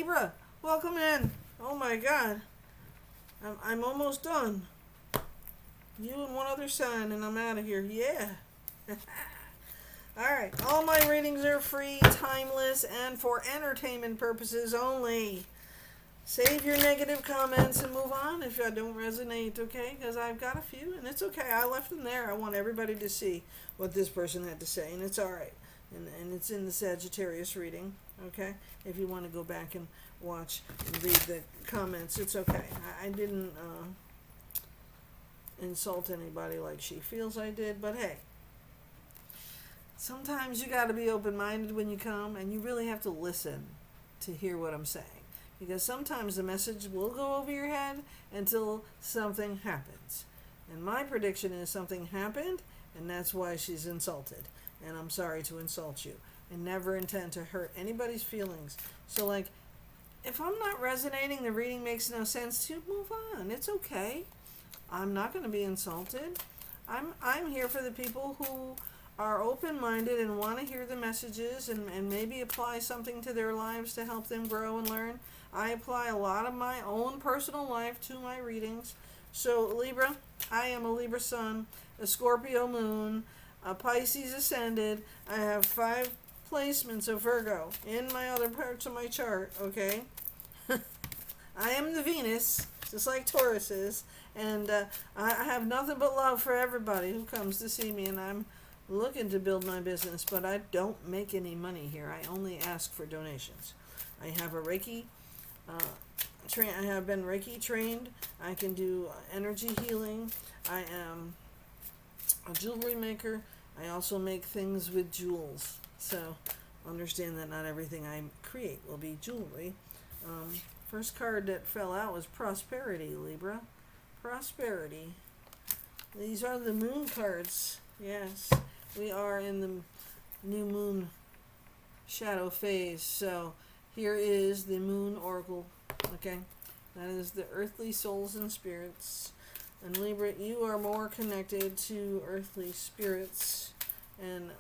Libra, welcome in. Oh my God, I'm almost done. You and one other sign, and I'm out of here. Yeah. All right. All my readings are free, timeless, and for entertainment purposes only. Save your negative comments and move on if I don't resonate, okay? Because I've got a few, and it's okay. I left them there. I want everybody to see what this person had to say, and it's all right. And it's in the Sagittarius reading, okay? If you want to go back and watch and read the comments, it's okay. I didn't insult anybody like she feels I did, but hey, sometimes you got to be open-minded when you come, and you really have to listen to hear what I'm saying, because sometimes the message will go over your head until something happens. And my prediction is something happened, and that's why she's insulted. And I'm sorry to insult you. I never intend to hurt anybody's feelings. So, like, if I'm not resonating, the reading makes no sense to, move on. It's okay. I'm not going to be insulted. I'm here for the people who are open-minded and want to hear the messages and maybe apply something to their lives to help them grow and learn. I apply a lot of my own personal life to my readings. So, Libra, I am a Libra sun, a Scorpio moon, a Pisces ascended. I have 5 placements of Virgo in my other parts of my chart, okay? I am the Venus, just like Taurus is, and I have nothing but love for everybody who comes to see me, and I'm looking to build my business, but I don't make any money here. I only ask for donations. I have a Reiki, I have been Reiki trained. I can do energy healing. I am a jewelry maker. I also make things with jewels. So understand that not everything I create will be jewelry. First card that fell out was Prosperity, Libra. Prosperity. These are the moon cards. Yes, we are in the new moon shadow phase. So here is the moon oracle. Okay, that is the earthly souls and spirits. And Libra, you are more connected to earthly spirits and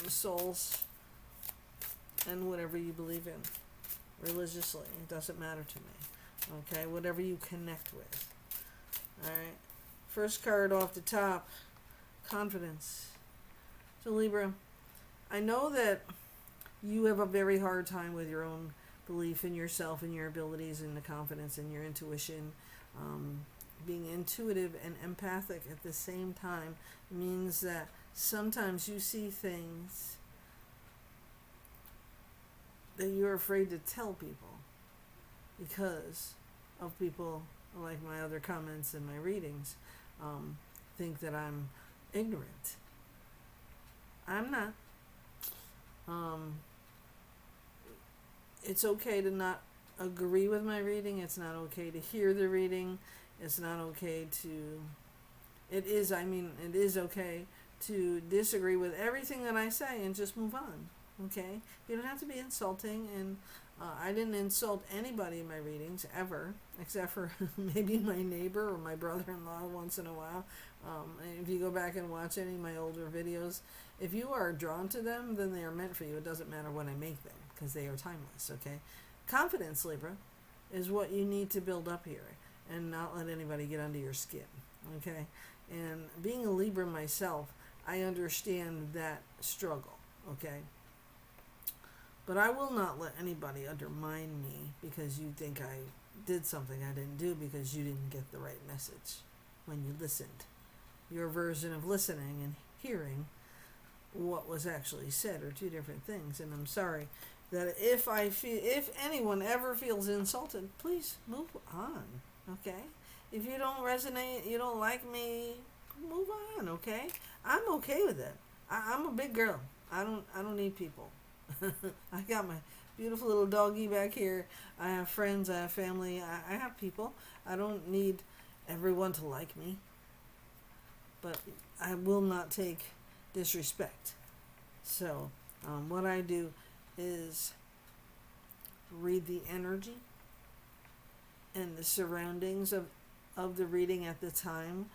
souls and whatever you believe in religiously. It doesn't matter to me. Okay, whatever you connect with. All right. First card off the top, confidence. So Libra, I know that you have a very hard time with your own belief in yourself and your abilities and the confidence and your intuition. Being intuitive and empathic at the same time means that sometimes you see things that you're afraid to tell people because of people like my other comments and my readings think that I'm ignorant. I'm not. It's okay to not agree with my reading. It's not okay to hear the reading. It's not okay to, it is okay to disagree with everything that I say and just move on, okay? You don't have to be insulting, and I didn't insult anybody in my readings, ever, except for maybe my neighbor or my brother-in-law once in a while. If you go back and watch any of my older videos, if you are drawn to them, then they are meant for you. It doesn't matter when I make them, because they are timeless, okay? Confidence, Libra, is what you need to build up here, and not let anybody get under your skin, okay? And being a Libra myself, I understand that struggle, okay? But I will not let anybody undermine me because you think I did something I didn't do because you didn't get the right message when you listened. Your version of listening and hearing what was actually said are two different things, and I'm sorry that if anyone ever feels insulted, please move on. Okay, if you don't resonate, you don't like me, move on. Okay, I'm okay with it. I'm a big girl. I don't need people. I got my beautiful little doggy back here. I have friends. I have family. I have people. I don't need everyone to like me. But I will not take disrespect. So what I do is read the energy and the surroundings of the reading at the time.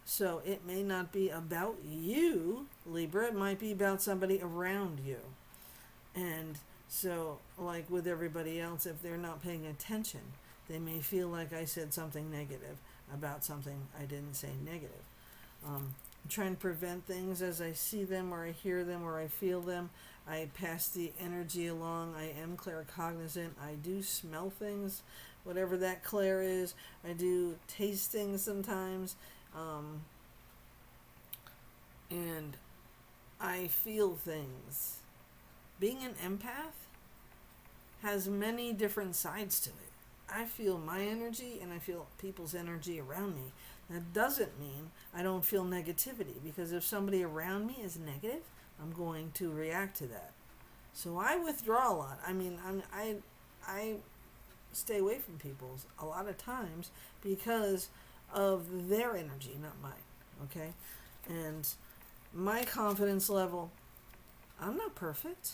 So it may not be about you, Libra. It might be about somebody around you. And So, like with everybody else, if they're not paying attention, they may feel like I said something negative about something I didn't say negative. I'm trying to prevent things as I see them or I hear them or I feel them. I pass the energy along. I am claircognizant. I do smell things, whatever that clair is. I do taste things sometimes. And I feel things. Being an empath has many different sides to it. I feel my energy and I feel people's energy around me. That doesn't mean I don't feel negativity, because if somebody around me is negative, I'm going to react to that. So I withdraw a lot. I mean, I stay away from people a lot of times because of their energy, not mine. Okay? And my confidence level, I'm not perfect.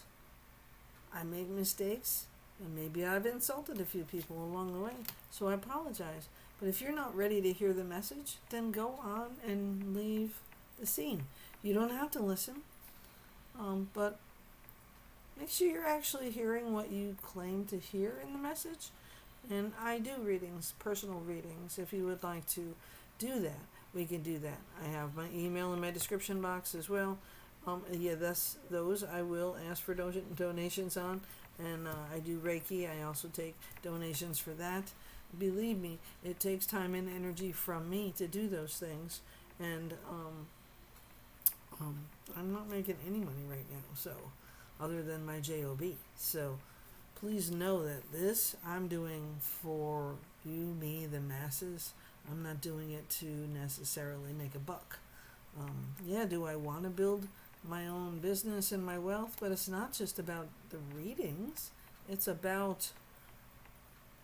I make mistakes, and maybe I've insulted a few people along the way, so I apologize. But if you're not ready to hear the message, then go on and leave the scene. You don't have to listen, but make sure you're actually hearing what you claim to hear in the message. And I do readings, personal readings. If you would like to do that, we can do that. I have my email in my description box as well. Those I will ask for donations on. And I do Reiki. I also take donations for that. Believe me, it takes time and energy from me to do those things. And I'm not making any money right now, so other than my job. So please know that this I'm doing for you, me, the masses. I'm not doing it to necessarily make a buck. Do I want to build my own business and my wealth? But it's not just about the readings. It's about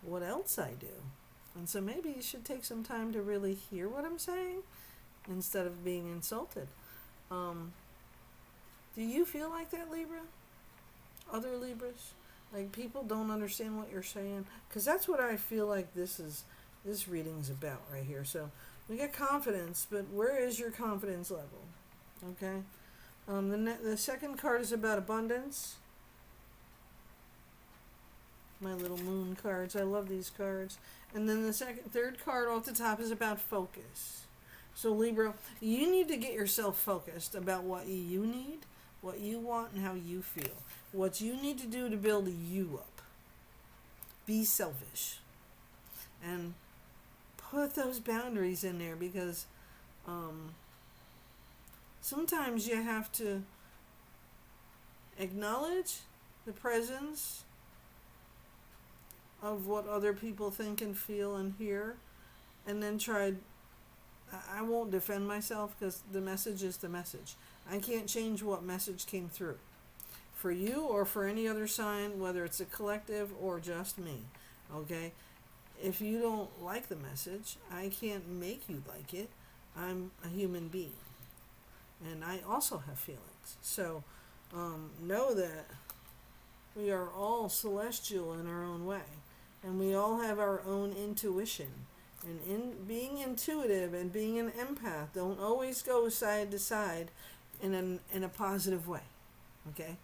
what else I do. And so maybe you should take some time to really hear what I'm saying instead of being insulted. Do you feel like that, Libra? Other Libras? Like people don't understand what you're saying? Because that's what I feel like this reading's about right here. So we get confidence, but where is your confidence level? Okay? The second card is about abundance. My little moon cards. I love these cards. And then the third card off the top is about focus. So Libra, you need to get yourself focused about what you need, what you want, and how you feel. What you need to do to build you up. Be selfish. And put those boundaries in there, because sometimes you have to acknowledge the presence of what other people think and feel and hear, and then I won't defend myself, because the message is the message. I can't change what message came through for you or for any other sign, whether it's a collective or just me. Okay? If you don't like the message, I can't make you like it. I'm a human being, and I also have feelings. So know that we are all celestial in our own way, and we all have our own intuition. And in being intuitive and being an empath don't always go side to side in a positive way. Okay?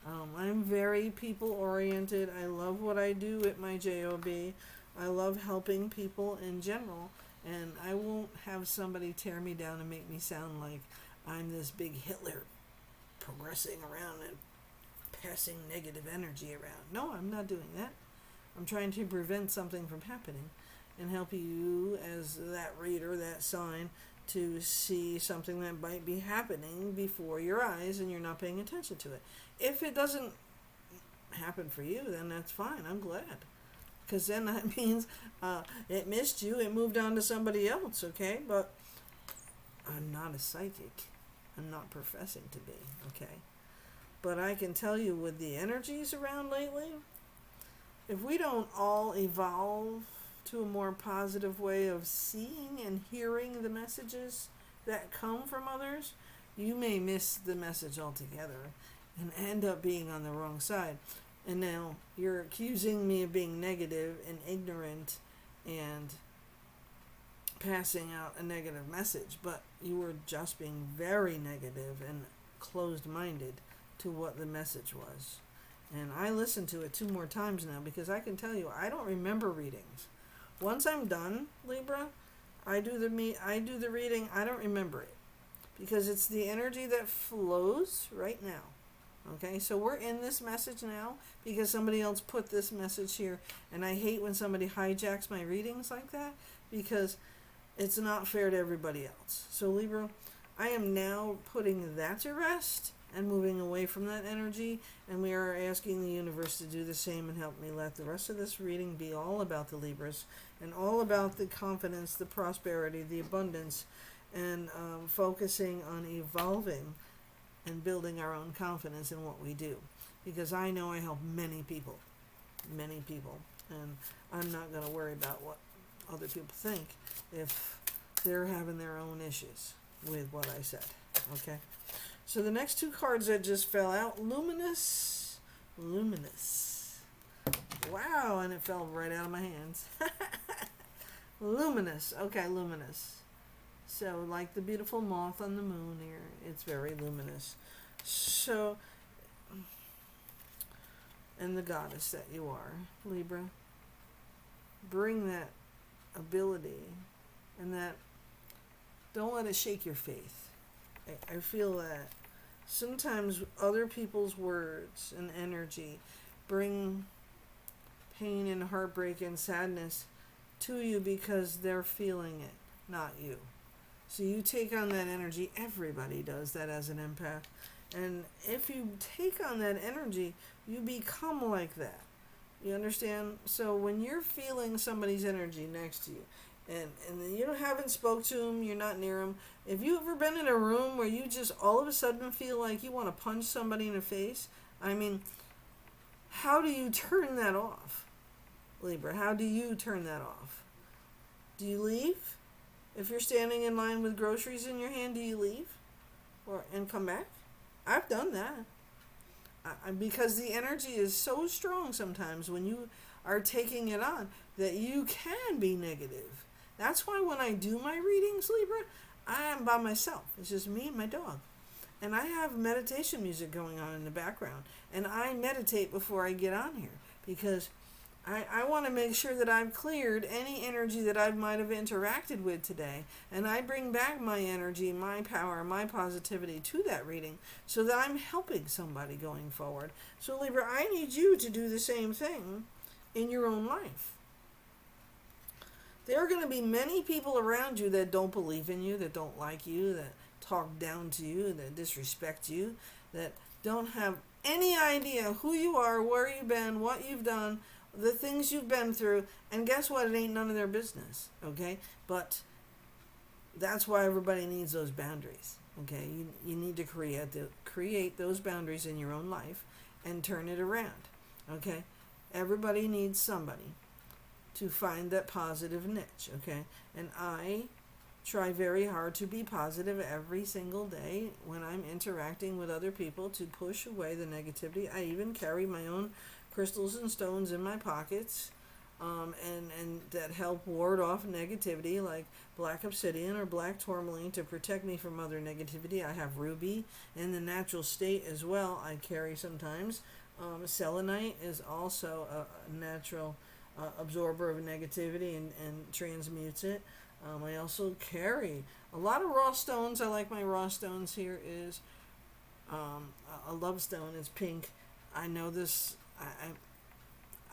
I'm very people oriented. I love what I do at my job. I love helping people in general, and I won't have somebody tear me down and make me sound like I'm this big Hitler progressing around and passing negative energy around. No, I'm not doing that. I'm trying to prevent something from happening and help you as that reader, that sign, to see something that might be happening before your eyes and you're not paying attention to it. If it doesn't happen for you, then that's fine. I'm glad. Because then that means it missed you. It moved on to somebody else, okay? But I'm not a psychic. I'm not professing to be, okay? But I can tell you, with the energies around lately, if we don't all evolve to a more positive way of seeing and hearing the messages that come from others, you may miss the message altogether and end up being on the wrong side. And now you're accusing me of being negative and ignorant and passing out a negative message, but you were just being very negative and closed-minded to what the message was. And I listened to it 2 more times now because I can tell you I don't remember readings. Once I'm done, Libra, I do the reading, I don't remember it because it's the energy that flows right now. Okay, so we're in this message now because somebody else put this message here, and I hate when somebody hijacks my readings like that because it's not fair to everybody else. So Libra, I am now putting that to rest and moving away from that energy, and we are asking the universe to do the same and help me let the rest of this reading be all about the Libras and all about the confidence, the prosperity, the abundance, and focusing on evolving and building our own confidence in what we do, because I know I help many people, and I'm not going to worry about what other people think if they're having their own issues with what I said. Okay, so the next 2 cards that just fell out, luminous, wow, and it fell right out of my hands. Luminous, okay, luminous. So, like the beautiful moth on the moon here, it's very luminous. So, and the goddess that you are, Libra, bring that ability and that, don't let it shake your faith. I feel that sometimes other people's words and energy bring pain and heartbreak and sadness to you because they're feeling it, not you. So you take on that energy. Everybody does that as an empath. And if you take on that energy, you become like that. You understand? So when you're feeling somebody's energy next to you, and you haven't spoke to them, you're not near them, if you've ever been in a room where you just all of a sudden feel like you want to punch somebody in the face, I mean, how do you turn that off, Libra? How do you turn that off? Do you leave? If you're standing in line with groceries in your hand, do you leave and come back? I've done that. Because the energy is so strong sometimes when you are taking it on that you can be negative. That's why when I do my readings, Libra, I am by myself. It's just me and my dog. And I have meditation music going on in the background. And I meditate before I get on here because I want to make sure that I've cleared any energy that I might have interacted with today. And I bring back my energy, my power, my positivity to that reading so that I'm helping somebody going forward. So Libra, I need you to do the same thing in your own life. There are going to be many people around you that don't believe in you, that don't like you, that talk down to you, that disrespect you, that don't have any idea who you are, where you've been, what you've done, the things you've been through, and guess what? It ain't none of their business, okay? But that's why everybody needs those boundaries, okay? You need to create those boundaries in your own life and turn it around, okay? Everybody needs somebody to find that positive niche, okay? And I try very hard to be positive every single day when I'm interacting with other people to push away the negativity. I even carry my own crystals and stones in my pockets, and that help ward off negativity, like black obsidian or black tourmaline to protect me from other negativity. I have ruby in the natural state as well. I carry sometimes. Selenite is also a natural absorber of negativity and transmutes it. I also carry a lot of raw stones. I like my raw stones. Here is a love stone. It's pink. I know this.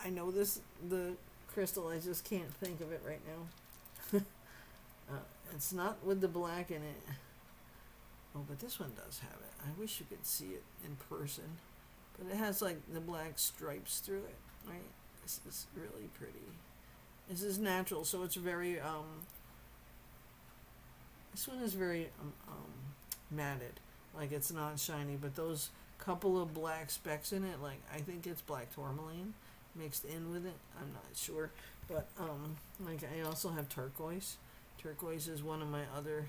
I know this, the crystal, I just can't think of it right now. It's not with the black in it. Oh, but this one does have it. I wish you could see it in person. But it has like the black stripes through it, right? This is really pretty. This is natural, so it's very, this one is very matted. Like it's not shiny, but those couple of black specks in it, like I think it's black tourmaline mixed in with it. I'm not sure, but like I also have turquoise. Turquoise is one of my other.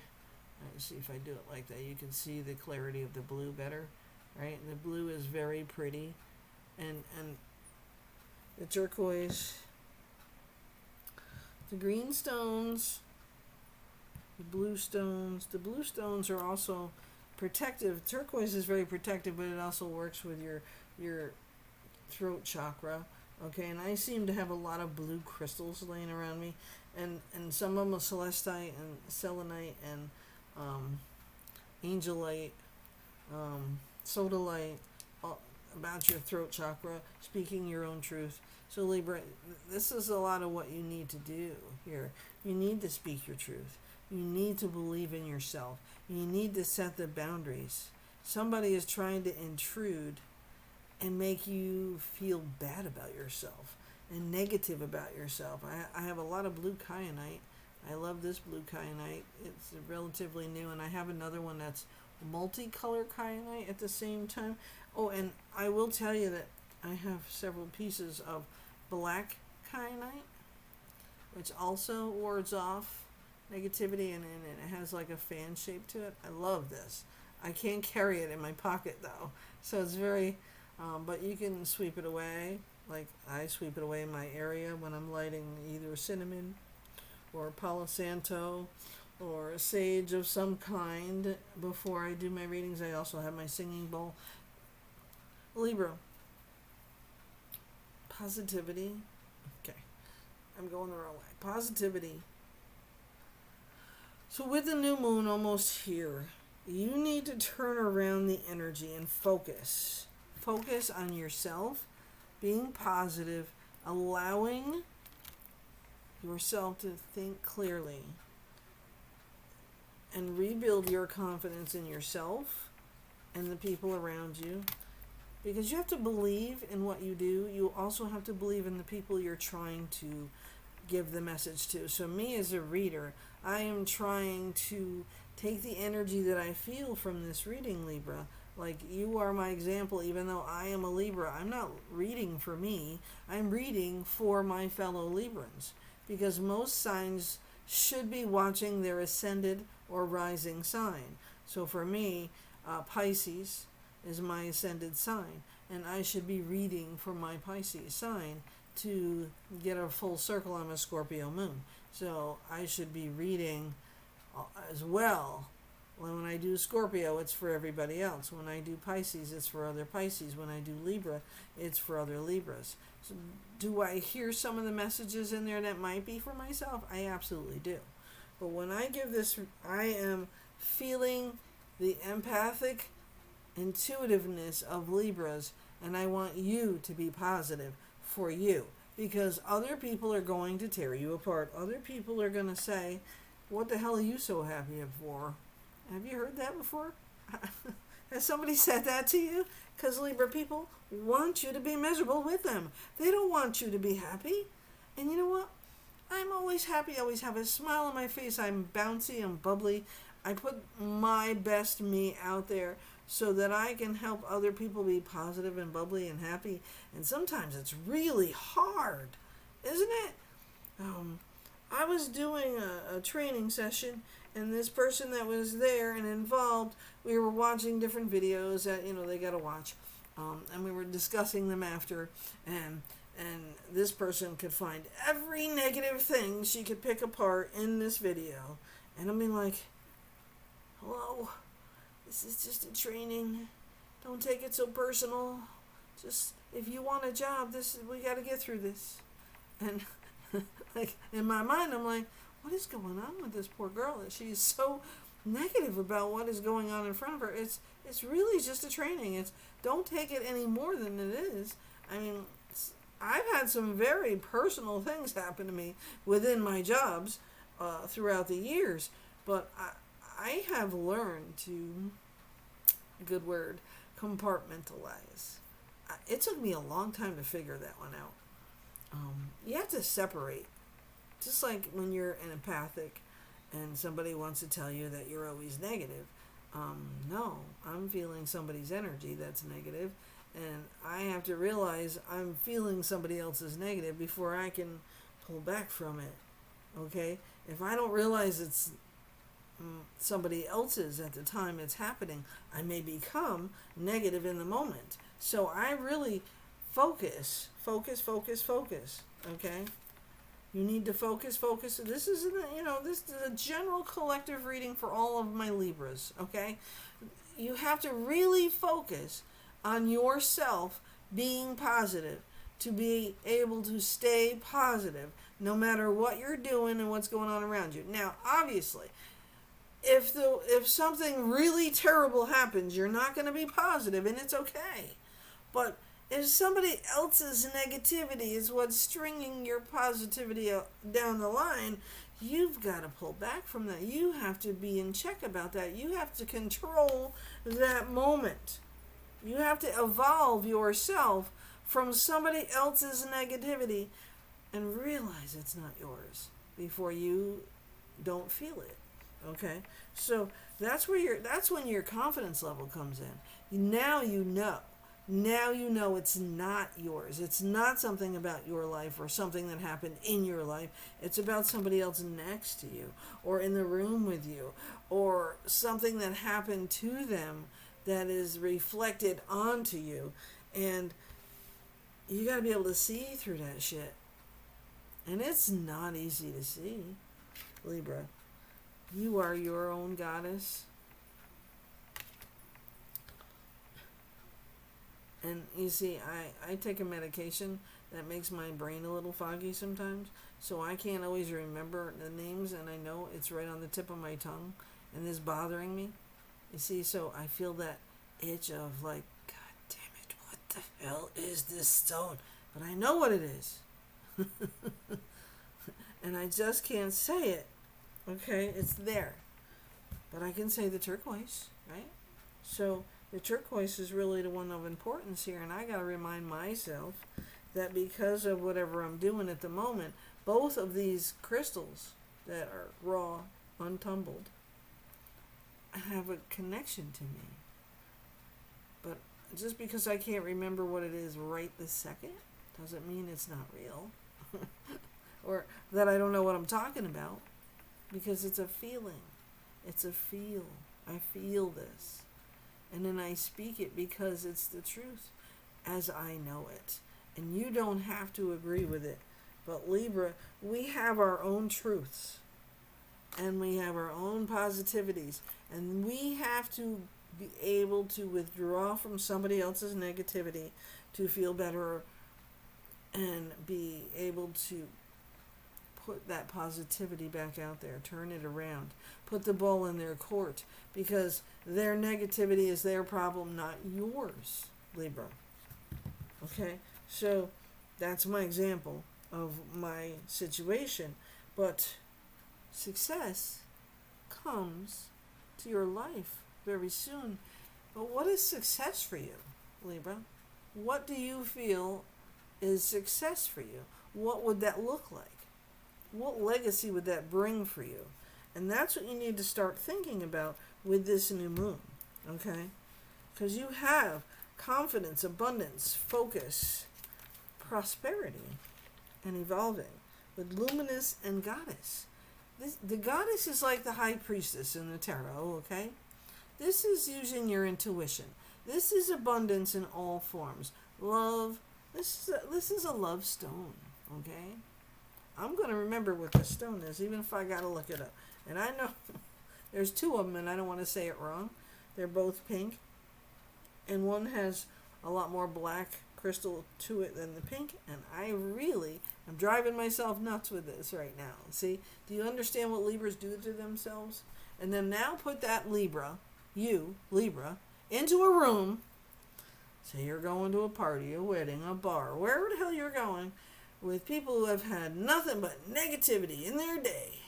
Let's see if I do it like that. You can see the clarity of the blue better, right? The blue is very pretty, and the turquoise, the green stones, the blue stones. The blue stones are also protective. Turquoise is very protective, but it also works with your throat chakra. Okay, and I seem to have a lot of blue crystals laying around me, and some of them are celestite and selenite and angelite, sodalite, about your throat chakra, speaking your own truth. So Libra, this is a lot of what you need to do here. You need to speak your truth. You need to believe in yourself. You need to set the boundaries. Somebody is trying to intrude and make you feel bad about yourself and negative about yourself. I have a lot of blue kyanite. I love this blue kyanite. It's relatively new, and I have another one that's multicolor kyanite at the same time. Oh, and I will tell you that I have several pieces of black kyanite, which also wards off negativity, and it has like a fan shape to it. I love this. I can't carry it in my pocket though, so it's very, but you can sweep it away. Like I sweep it away in my area when I'm lighting either cinnamon or Palo Santo or sage of some kind before I do my readings. I also have my singing bowl. Libra. Positivity. Okay. I'm going the wrong way. Positivity. So with the new moon almost here, you need to turn around the energy and focus. Focus on yourself, being positive, allowing yourself to think clearly, and rebuild your confidence in yourself and the people around you. Because you have to believe in what you do. You also have to believe in the people you're trying to give the message to. So me as a reader, I am trying to take the energy that I feel from this reading, Libra. Like you are my example, even though I am a Libra. I'm not reading for me. I'm reading for my fellow Librans. Because most signs should be watching their ascended or rising sign. So for me, Pisces is my ascended sign, and I should be reading for my Pisces sign to get a full circle on a Scorpio moon. So I should be reading as well. When I do Scorpio, it's for everybody else. When I do Pisces, it's for other Pisces. When I do Libra, it's for other Libras. So do I hear some of the messages in there that might be for myself? I absolutely do. But when I give this, I am feeling the empathic intuitiveness of Libras, and I want you to be positive for you, because other people are going to tear you apart. Other people are going to say, what the hell are you so happy for? Have you heard that before? Has somebody said that to you? Because Libra people want you to be miserable with them. They don't want you to be happy. And you know what? I'm always happy. I always have a smile on my face. I'm bouncy. I'm bubbly. I put my best me out there so that I can help other people be positive and bubbly and happy. And sometimes it's really hard, isn't it? I was doing a training session, and this person that was there and involved, we were watching different videos that, they got to watch. And we were discussing them after, and this person could find every negative thing she could pick apart in this video. And I'm being like, hello, this is just a training. Don't take it so personal. Just, if you want a job, we got to get through this. And like in my mind, I'm like, what is going on with this poor girl that she's so negative about what is going on in front of her? It's really just a training. It's, don't take it any more than it is. I mean, I've had some very personal things happen to me within my jobs throughout the years, but I have learned to, good word, compartmentalize. It took me a long time to figure that one out. You have to separate. Just like when you're an empathic and somebody wants to tell you that you're always negative. No, I'm feeling somebody's energy that's negative, and I have to realize I'm feeling somebody else's negative before I can pull back from it. Okay? If I don't realize it's somebody else's at the time it's happening, I may become negative in the moment. So I really focus. Okay? You need to focus. This is, this is a general collective reading for all of my Libras, okay? You have to really focus on yourself being positive, to be able to stay positive no matter what you're doing and what's going on around you. Now, obviously, if something really terrible happens, you're not going to be positive, and it's okay. But if somebody else's negativity is what's stringing your positivity down the line, you've got to pull back from that. You have to be in check about that. You have to control that moment. You have to evolve yourself from somebody else's negativity and realize it's not yours before you don't feel it. Okay? So that's when your confidence level comes in. Now you know. Now you know it's not yours. It's not something about your life or something that happened in your life. It's about somebody else next to you or in the room with you or something that happened to them that is reflected onto you. And you got to be able to see through that shit. And it's not easy to see, Libra. You are your own goddess. And you see, I take a medication that makes my brain a little foggy sometimes, so I can't always remember the names, and I know it's right on the tip of my tongue, and it's bothering me. You see, so I feel that itch of like, God damn it, what the hell is this stone? But I know what it is. And I just can't say it. Okay, it's there. But I can say the turquoise, right? So the turquoise is really the one of importance here, and I got to remind myself that because of whatever I'm doing at the moment, both of these crystals that are raw, untumbled, have a connection to me. But just because I can't remember what it is right this second, doesn't mean it's not real. Or that I don't know what I'm talking about, because it's a feeling. It's a feel. I feel this. And then I speak it because it's the truth as I know it. And you don't have to agree with it. But Libra, we have our own truths. And we have our own positivities. And we have to be able to withdraw from somebody else's negativity to feel better and be able to put that positivity back out there, turn it around, put the ball in their court, because their negativity is their problem, not yours, Libra. Okay, so that's my example of my situation. But success comes to your life very soon. But what is success for you, Libra? What do you feel is success for you? What would that look like? What legacy would that bring for you? And that's what you need to start thinking about with this new moon, okay? Because you have confidence, abundance, focus, prosperity, and evolving with luminous and goddess. The goddess is like the high priestess in the tarot, okay? This is using your intuition. This is abundance in all forms. Love. This is a love stone, okay? I'm going to remember what the stone is, even if I got to look it up. And I know there's two of them, and I don't want to say it wrong. They're both pink. And one has a lot more black crystal to it than the pink. And I really am driving myself nuts with this right now. See? Do you understand what Libras do to themselves? And then now put that Libra, you, Libra, into a room. Say you're going to a party, a wedding, a bar, wherever the hell you're going, with people who have had nothing but negativity in their day.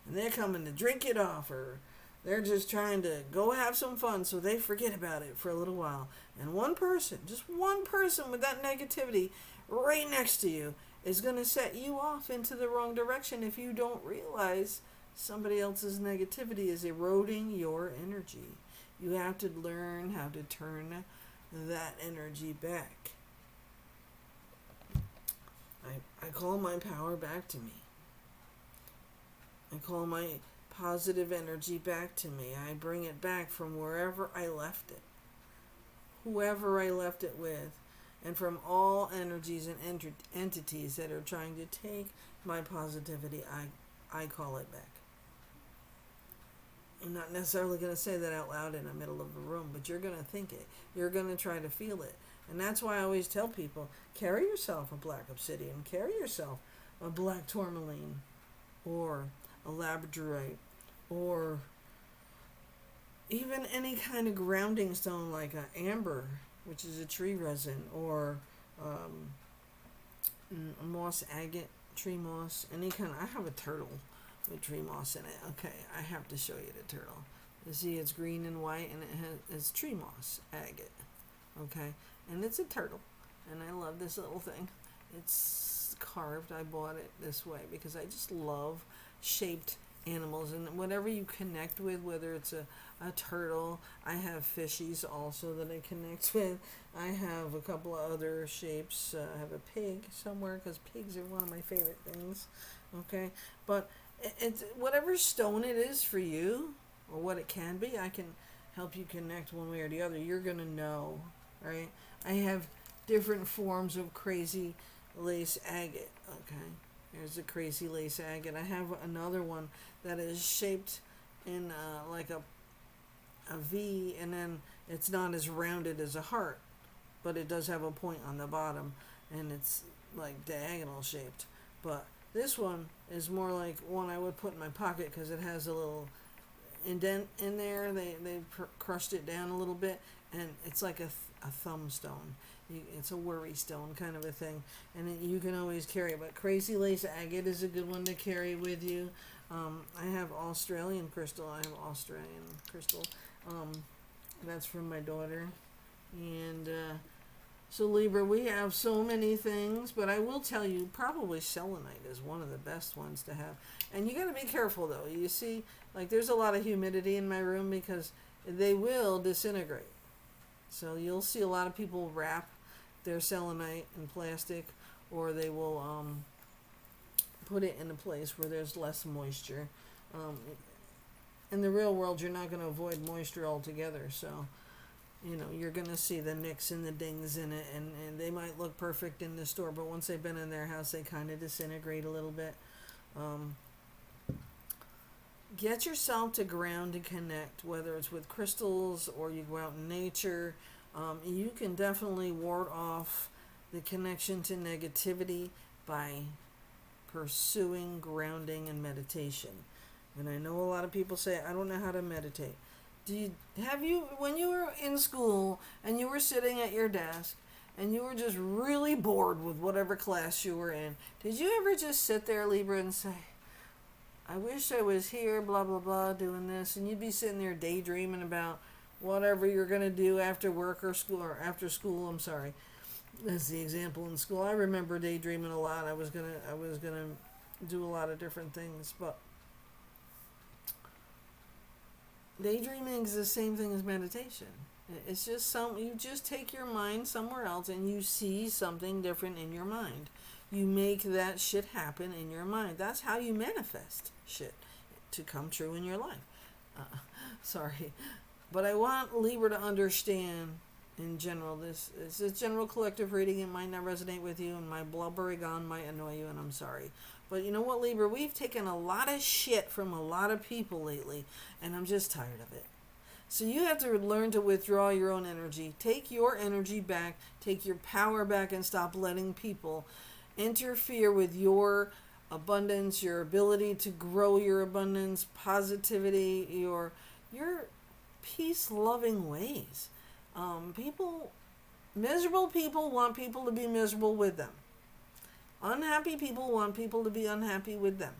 And they're coming to drink it off, or they're just trying to go have some fun so they forget about it for a little while. And one person, just one person with that negativity right next to you is going to set you off into the wrong direction if you don't realize somebody else's negativity is eroding your energy. You have to learn how to turn that energy back. I call my power back to me. I call my positive energy back to me. I bring it back from wherever I left it. Whoever I left it with. And from all energies and entities that are trying to take my positivity, I call it back. I'm not necessarily going to say that out loud in the middle of a room, but you're going to think it. You're going to try to feel it. And that's why I always tell people, carry yourself a black obsidian, carry yourself a black tourmaline, or a labradorite, or even any kind of grounding stone like a amber, which is a tree resin, or moss agate, tree moss, any kind of, I have a turtle with tree moss in it. Okay, I have to show you the turtle. You see, it's green and white, and it's tree moss agate. Okay, and it's a turtle, and I love this little thing. It's carved. I bought it this way because I just love shaped animals, and whatever you connect with, whether it's a turtle, I have fishies also that I connect with. I have a couple of other shapes. I have a pig somewhere because pigs are one of my favorite things. Okay, but it's whatever stone it is for you, or what it can be, I can help you connect one way or the other. You're gonna know, right? I have different forms of crazy lace agate. Okay, there's a crazy lace agate. I have another one that is shaped in like a V, and then it's not as rounded as a heart, but it does have a point on the bottom, and it's like diagonal shaped. But this one is more like one I would put in my pocket because it has a little indent in there. They crushed it down a little bit, and it's like a thumb stone. It's a worry stone kind of a thing, and you can always carry it. But crazy lace agate is a good one to carry with you. I have Australian crystal. That's from my daughter. And so Libra, we have so many things, but I will tell you, probably selenite is one of the best ones to have. And you got to be careful though. You see, like there's a lot of humidity in my room because they will disintegrate. So you'll see a lot of people wrap their selenite in plastic, or they will put it in a place where there's less moisture. In the real world, you're not going to avoid moisture altogether, so you're going to see the nicks and the dings in it, and they might look perfect in the store, but once they've been in their house, they kind of disintegrate a little bit. Get yourself to ground and connect, whether it's with crystals or you go out in nature. You can definitely ward off the connection to negativity by pursuing grounding and meditation. And I know a lot of people say, I don't know how to meditate. When you were in school and you were sitting at your desk and you were just really bored with whatever class you were in, did you ever just sit there, Libra, and say, I wish I was here, blah, blah, blah, doing this? And you'd be sitting there daydreaming about whatever you're going to do after work or school, or after school, I'm sorry. That's the example in school. I remember daydreaming a lot. I was gonna do a lot of different things, but daydreaming is the same thing as meditation. It's just you just take your mind somewhere else and you see something different in your mind. You make that shit happen in your mind. That's how you manifest shit to come true in your life. Sorry. But I want Libra to understand, in general, this is a general collective reading. It might not resonate with you, and my blubbery gone might annoy you, and I'm sorry. But you know what, Libra? We've taken a lot of shit from a lot of people lately, and I'm just tired of it. So you have to learn to withdraw your own energy. Take your energy back. Take your power back, and stop letting people interfere with your abundance, your ability to grow your abundance, positivity, your peace-loving ways. Miserable people want people to be miserable with them. Unhappy people want people to be unhappy with them.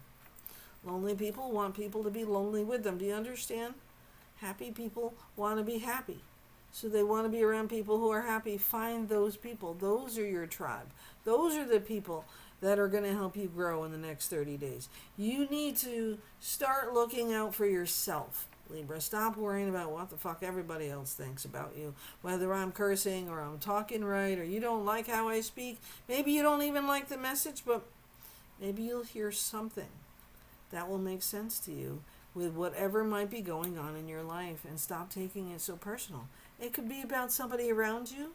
Lonely people want people to be lonely with them. Do you understand? Happy people want to be happy. So they want to be around people who are happy. Find those people. Those are your tribe. Those are the people that are going to help you grow in the next 30 days. You need to start looking out for yourself, Libra. Stop worrying about what the fuck everybody else thinks about you. Whether I'm cursing or I'm talking right or you don't like how I speak. Maybe you don't even like the message, but maybe you'll hear something that will make sense to you with whatever might be going on in your life, and stop taking it so personal. It could be about somebody around you.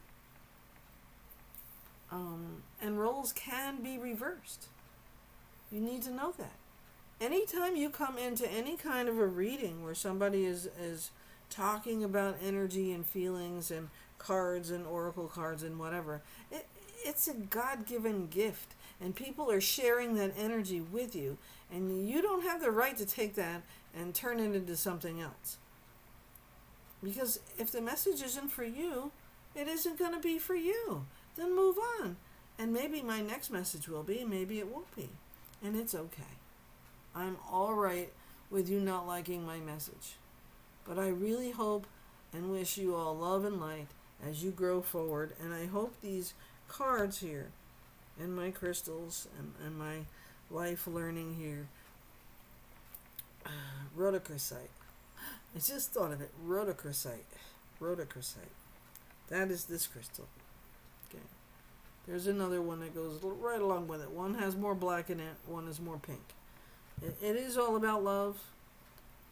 And roles can be reversed. You need to know that. Anytime you come into any kind of a reading where somebody is talking about energy and feelings and cards and oracle cards and whatever. It's a God-given gift, and people are sharing that energy with you, and you don't have the right to take that and turn it into something else. Because if the message isn't for you, it isn't going to be for you. Then move on. And maybe my next message will be, maybe it won't be. And it's okay. I'm all right with you not liking my message. But I really hope and wish you all love and light as you grow forward. And I hope these cards here and my crystals and my life learning here, rhodochrosite. I just thought of it. Rhodochrosite. Rhodochrosite. That is this crystal. Okay. There's another one that goes right along with it. One has more black in it. One is more pink. It is all about love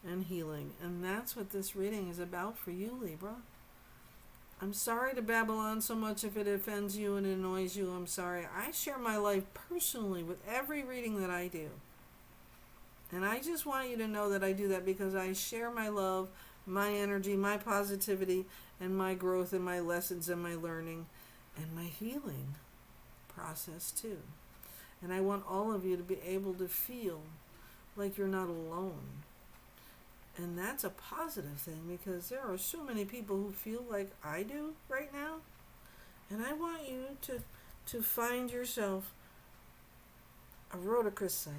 and healing. And that's what this reading is about for you, Libra. I'm sorry to babble on so much if it offends you and annoys you. I'm sorry. I share my life personally with every reading that I do. And I just want you to know that I do that because I share my love, my energy, my positivity, and my growth and my lessons and my learning and my healing process too. And I want all of you to be able to feel like you're not alone. And that's a positive thing because there are so many people who feel like I do right now. And I want you to find yourself a rhodochrosite.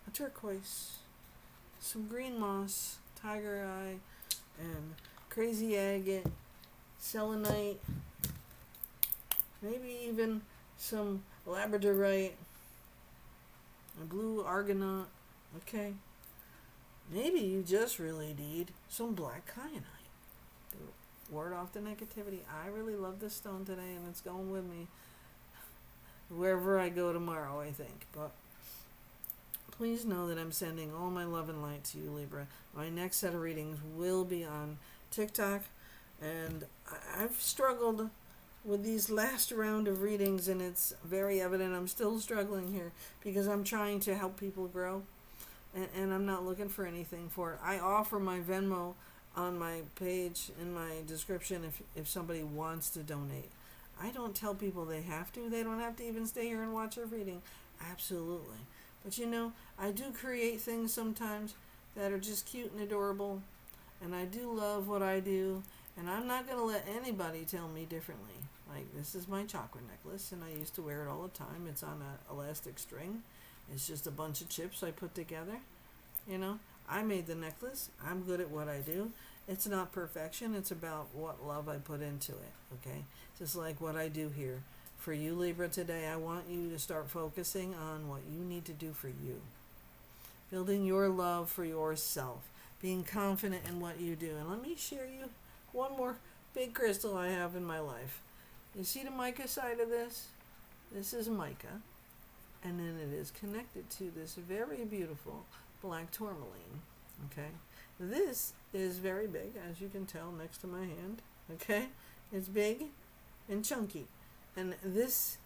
A turquoise, some green moss, tiger eye, and crazy agate, selenite, maybe even some labradorite, a blue argonaut, okay? Maybe you just really need some black kyanite. Ward off the negativity. I really love this stone today, and it's going with me wherever I go tomorrow, I think. But please know that I'm sending all my love and light to you, Libra. My next set of readings will be on TikTok, and I've struggled with these last round of readings, and it's very evident I'm still struggling here because I'm trying to help people grow, and I'm not looking for anything for it. I offer my Venmo on my page in my description if somebody wants to donate. I don't tell people they have to. They don't have to even stay here and watch a reading. Absolutely. But you know, I do create things sometimes that are just cute and adorable, and I do love what I do, and I'm not going to let anybody tell me differently. Like, this is my chakra necklace, and I used to wear it all the time. It's on an elastic string. It's just a bunch of chips I put together. You know, I made the necklace. I'm good at what I do. It's not perfection. It's about what love I put into it, okay? Just like what I do here. For you, Libra, today, I want you to start focusing on what you need to do for you. Building your love for yourself. Being confident in what you do. And let me share you one more big crystal I have in my life. You see the mica side of this? This is mica. And then it is connected to this very beautiful black tourmaline. Okay? This is very big, as you can tell next to my hand. Okay? It's big and chunky. And this,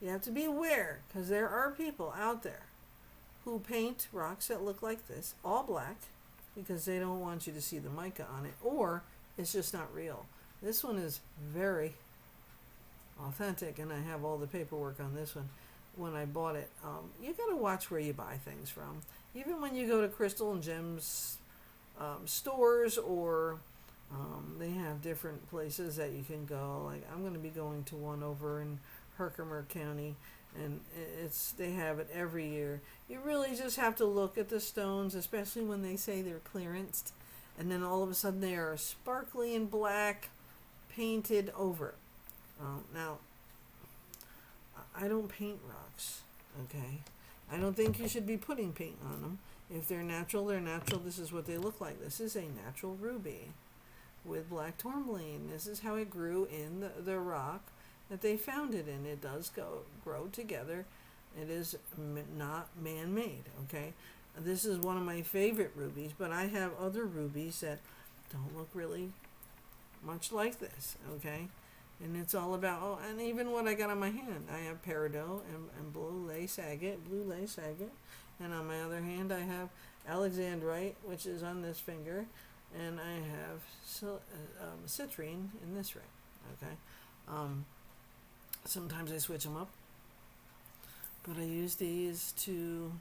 you have to be aware, because there are people out there who paint rocks that look like this, all black, because they don't want you to see the mica on it, or it's just not real. This one is very authentic, and I have all the paperwork on this one when I bought it. You got to watch where you buy things from. Even when you go to crystal and gems stores, or they have different places that you can go. Like, I'm going to be going to one over in Herkimer County, and they have it every year. You really just have to look at the stones, especially when they say they're clearanced, and then all of a sudden they are sparkly and black, painted over. Now, I don't paint rocks, okay? I don't think you should be putting paint on them. If they're natural, they're natural. This is what they look like. This is a natural ruby with black tourmaline. This is how it grew in the rock that they found it in. It does grow together. It is not man-made, okay? This is one of my favorite rubies, but I have other rubies that don't look really much like this, okay? And it's all about, and even what I got on my hand. I have peridot and blue lace agate. And on my other hand, I have alexandrite, which is on this finger, and I have citrine in this ring. Okay. Sometimes I switch them up, but I use these to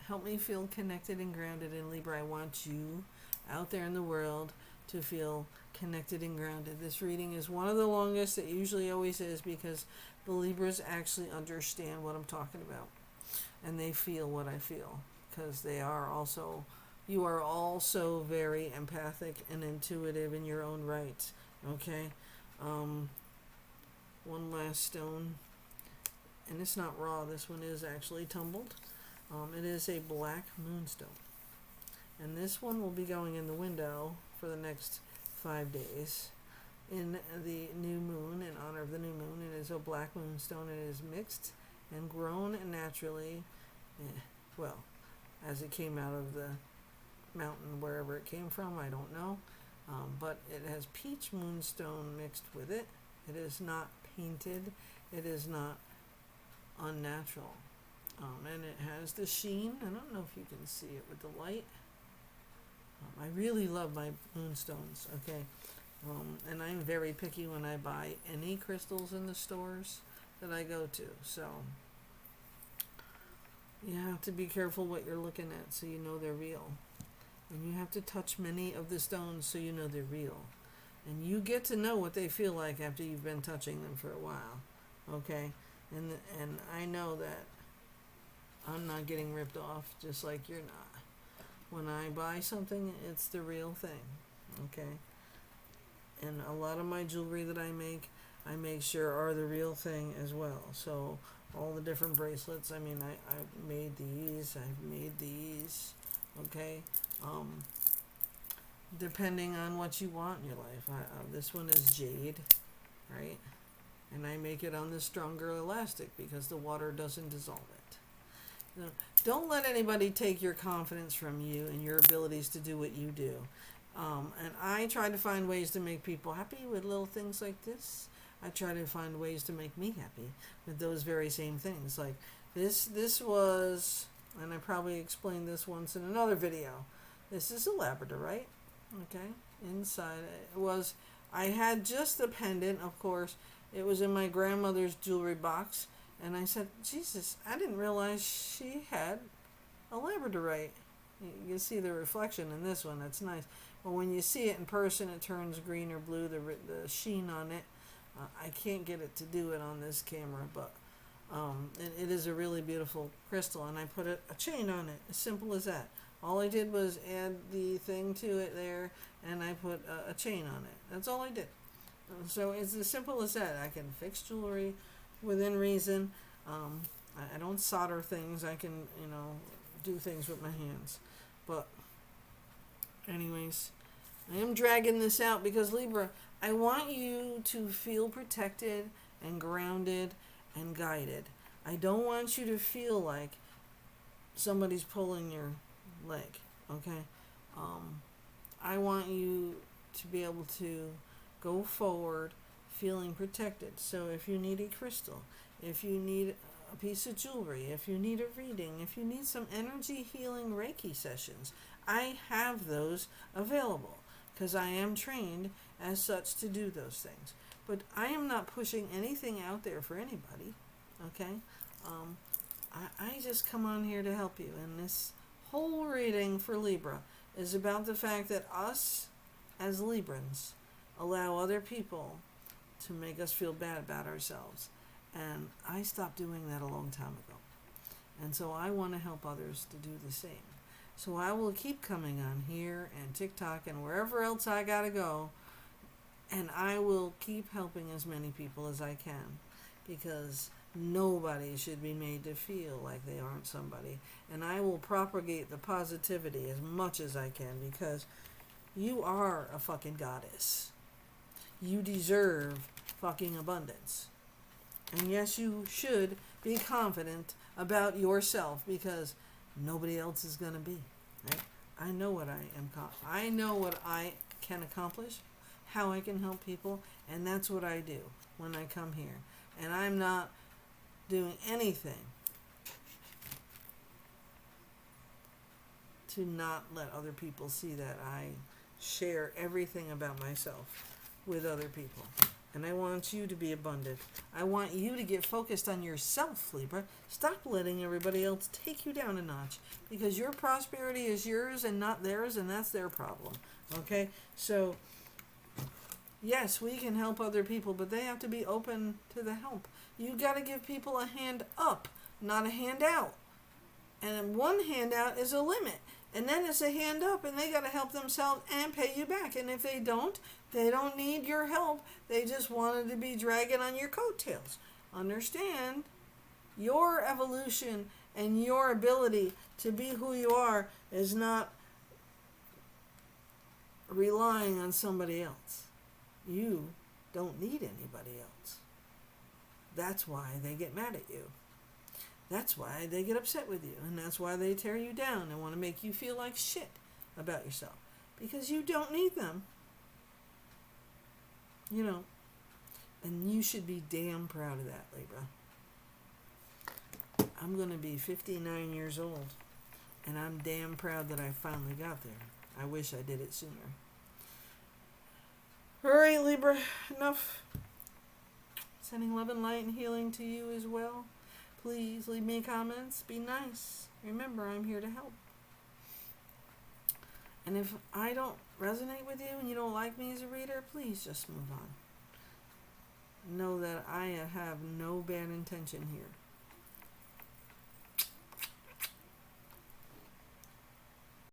help me feel connected and grounded in Libra. I want you out there in the world to feel connected and grounded. This reading is one of the longest. It usually always is, because the Libras actually understand what I'm talking about, and they feel what I feel, because you are also very empathic and intuitive in your own right. Okay. One last stone, and it's not raw. This one is actually tumbled. It is a black moonstone, and this one will be going in the window for the next 5 days in the new moon, in honor of the new moon. It is a black moonstone. It is mixed and grown naturally, well, as it came out of the mountain, wherever it came from, I don't know, but it has peach moonstone mixed with it. It is not painted. It is not unnatural. And it has the sheen. I don't know if you can see it with the light. I really love my moonstones, okay? And I'm very picky when I buy any crystals in the stores that I go to. So you have to be careful what you're looking at so you know they're real. And you have to touch many of the stones so you know they're real. And you get to know what they feel like after you've been touching them for a while, okay? And I know that I'm not getting ripped off, just like you're not. When I buy something, it's the real thing, okay? And a lot of my jewelry that I make sure are the real thing as well. So all the different bracelets, I mean, I've made these, okay? Depending on what you want in your life. This one is jade, right? And I make it on the stronger elastic because the water doesn't dissolve it. You know, don't let anybody take your confidence from you and your abilities to do what you do. And I try to find ways to make people happy with little things like this. I try to find ways to make me happy with those very same things. Like this was, and I probably explained this once in another video. This is a labradorite, okay? Inside it was, I had just the pendant, of course. It was in my grandmother's jewelry box. And I said, Jesus, I didn't realize she had a labradorite. You can see the reflection in this one. That's nice. But when you see it in person, it turns green or blue, the sheen on it. I can't get it to do it on this camera, but it is a really beautiful crystal. And I put a chain on it, as simple as that. All I did was add the thing to it there, and I put a chain on it. That's all I did. So it's as simple as that. I can fix jewelry within reason. I don't solder things. I can, do things with my hands. But anyways, I am dragging this out because Libra, I want you to feel protected and grounded and guided. I don't want you to feel like somebody's pulling your leg, okay? I want you to be able to go forward feeling protected. So if you need a crystal, if you need a piece of jewelry, if you need a reading, if you need some energy healing Reiki sessions, I have those available because I am trained as such to do those things. But I am not pushing anything out there for anybody, okay? I just come on here to help you. And this whole reading for Libra is about the fact that us as Librans allow other people to make us feel bad about ourselves. And I stopped doing that a long time ago. And so I want to help others to do the same. So I will keep coming on here and TikTok and wherever else I gotta go. And I will keep helping as many people as I can. Because nobody should be made to feel like they aren't somebody. And I will propagate the positivity as much as I can because you are a fucking goddess. You deserve fucking abundance. And yes, you should be confident about yourself because nobody else is going to be. Right? I know what I know what I can accomplish, how I can help people, and that's what I do when I come here. And I'm not doing anything to not let other people see that I share everything about myself with other people. And I want you to be abundant. I want you to get focused on yourself, Libra. Stop letting everybody else take you down a notch, because your prosperity is yours and not theirs, and that's their problem. Okay? So, yes, we can help other people, but they have to be open to the help. You got to give people a hand up, not a hand out. And one handout is a limit. And then it's a hand up, and they got to help themselves and pay you back. And if they don't need your help. They just wanted to be dragging on your coattails. Understand, your evolution and your ability to be who you are is not relying on somebody else. You don't need anybody else. That's why they get mad at you. That's why they get upset with you. And that's why they tear you down and want to make you feel like shit about yourself. Because you don't need them. You know, and you should be damn proud of that, Libra. I'm going to be 59 years old, and I'm damn proud that I finally got there. I wish I did it sooner. All right, Libra, enough. Sending love and light and healing to you as well. Please leave me comments. Be nice. Remember, I'm here to help. And if I don't resonate with you and you don't like me as a reader, please just move on. Know that I have no bad intention here.